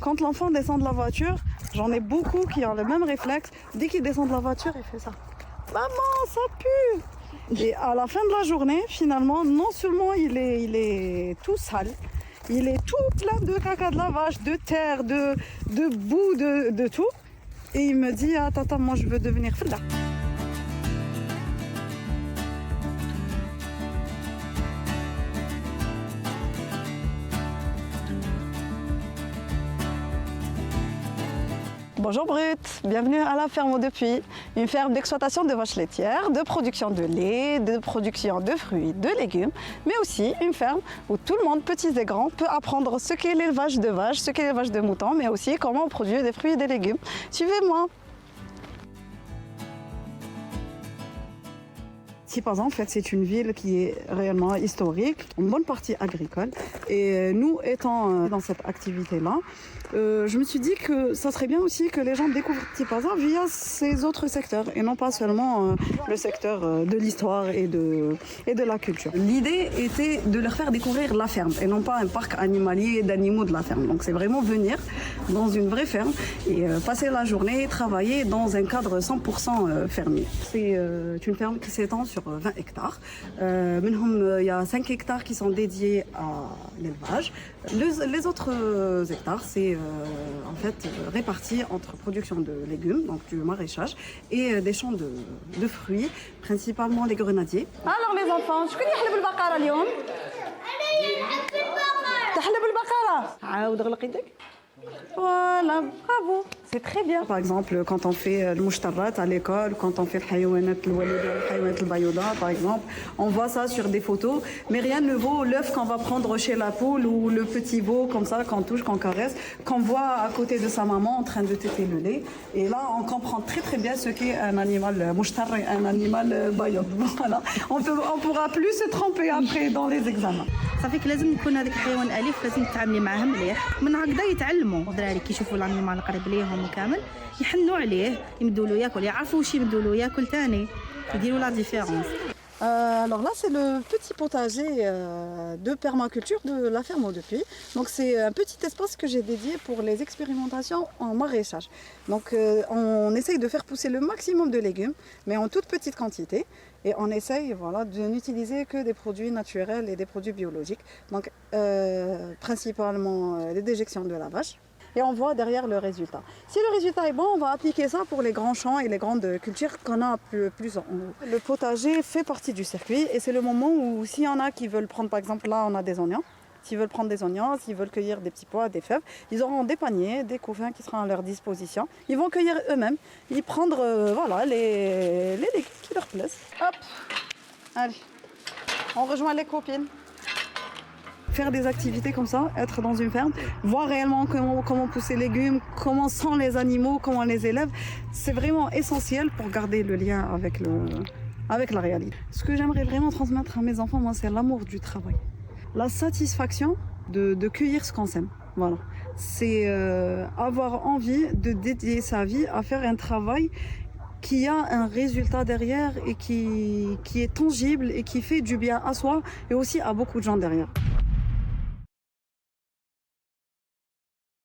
Quand l'enfant descend de la voiture, j'en ai beaucoup qui ont le même réflexe. Dès qu'il descend de la voiture, il fait ça. Maman, ça pue! Et à la fin de la journée, finalement, non seulement il est tout sale, il est tout plein de caca de la vache, de terre, de boue, de tout. Et il me dit, ah tata, moi je veux devenir fella. Bonjour Brut, bienvenue à la ferme de Puy, une ferme d'exploitation de vaches laitières, de production de lait, de production de fruits, de légumes, mais aussi une ferme où tout le monde, petits et grands, peut apprendre ce qu'est l'élevage de vaches, ce qu'est l'élevage de moutons, mais aussi comment on produit des fruits et des légumes. Suivez-moi. Tipaza, en fait, c'est une ville qui est réellement historique, en bonne partie agricole. Et nous, étant dans cette activité-là, je me suis dit que ça serait bien aussi que les gens découvrent Tipaza via ces autres secteurs et non pas seulement le secteur de l'histoire et de la culture. L'idée était de leur faire découvrir la ferme et non pas un parc animalier d'animaux de la ferme. Donc c'est vraiment venir dans une vraie ferme et passer la journée, travailler dans un cadre 100% fermier. C'est une ferme qui s'étend sur 20 hectares. Il y a 5 hectares qui sont dédiés à l'élevage. Les autres hectares, c'est en fait réparti entre production de légumes, donc du maraîchage, et des champs de fruits, principalement les grenadiers. Alors les enfants, je connais le bakara اليوم. تحلب البقرة. عاود غلق يدك. Voilà, bravo, c'est très bien. Par exemple, quand on fait le mouchtarat à l'école, quand on fait le hayawanat al-walida, le hayawanat al-bayouda, par exemple, on voit ça sur des photos, mais rien ne vaut l'œuf qu'on va prendre chez la poule ou le petit veau comme ça, qu'on touche, qu'on caresse, qu'on voit à côté de sa maman en train de téter le lait. Et là, on comprend très très bien ce qu'est un animal mouchtar et un animal bayoud. Voilà, on pourra plus se tromper après dans les examens. صافيك لازم يكون هذاك الحيوان اليف، لازم تتعاملي معاه مليح، من هكذا يتعلموا الدراري كيشوفوا الانيمال قريب ليهم وكامل يحنوا عليه، يمدوا له ياكل، يعرفوا واش يمدوا له ياكل ثاني، يديروا لا ديفيرونس. Alors là, c'est le petit potager de permaculture de la ferme de Puy. Donc c'est un petit espace que j'ai dédié pour les expérimentations en maraîchage. Donc on essaye de faire pousser le maximum de légumes, mais en toute petite quantité. Et on essaye de n'utiliser que des produits naturels et des produits biologiques. Donc principalement les déjections de la vache. Et on voit derrière le résultat. Si le résultat est bon, on va appliquer ça pour les grands champs et les grandes cultures qu'on a plus en haut. Le potager fait partie du circuit et c'est le moment où s'il y en a qui veulent prendre, par exemple là on a des oignons, s'ils veulent prendre des oignons, s'ils veulent cueillir des petits pois, des fèves, ils auront des paniers, des couffins qui seront à leur disposition. Ils vont cueillir eux-mêmes, ils prendre les légumes qui leur plaisent. Hop, allez, on rejoint les copines. Faire des activités comme ça, être dans une ferme, voir réellement comment poussent les légumes, comment sont les animaux, comment on les élève, c'est vraiment essentiel pour garder le lien avec la réalité. Ce que j'aimerais vraiment transmettre à mes enfants, moi, c'est l'amour du travail. La satisfaction de cueillir ce qu'on sème. Voilà. C'est avoir envie de dédier sa vie à faire un travail qui a un résultat derrière et qui est tangible et qui fait du bien à soi et aussi à beaucoup de gens derrière.